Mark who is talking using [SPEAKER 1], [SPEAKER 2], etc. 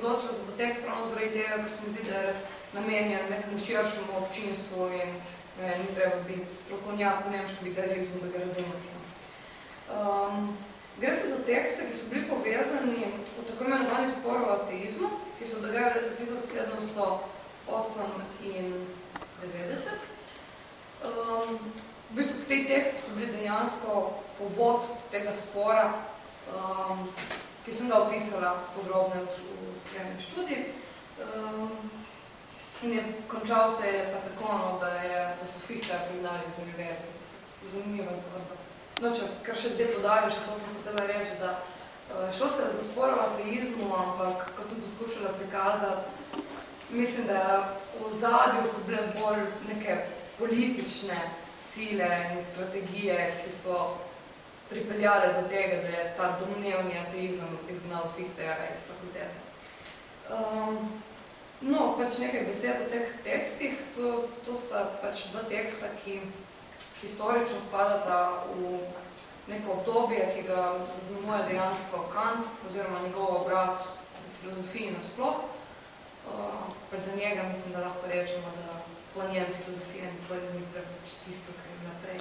[SPEAKER 1] odločila za tekst ravno zaradi tega, ker se mi zdi, da je res namenjen nekemu širšemu občinstvu in ni treba biti strokovnjak v nemškem idealizmu, da ga razumeš. Gre se za tekste, ki so bili povezani v tako imenovani spor o ateizmu, ki so dogajali leta 1798. V bistvu te tekste so bili dejansko povod tega spora, ki sem ga opisala podrobno v spremni študiji. In končal se je pa tako, da so Fichte prignali z univerze. Zanimiva zgodba. No, če kar še zdaj podariš, to sem hotela reči, da šlo se za spor o ateizmu, ampak kot sem poskušala prikazati, mislim, da v ozadju so bile bolj neke politične sile in strategije, ki so pripeljale do tega, da je ta domnevni ateizem izgnal Fichteja iz fakultete. No, pač nekaj besed o teh tekstih. To sta pač dva teksta, ki historično spadata v neko obdobje, ki ga zaznamuje dejansko Kant, oziroma njegov obrat v filozofiji nasploh. Za njega mislim, da lahko rečemo, da po njem filozofija nikoli ni preveč tisto, kar je naprej.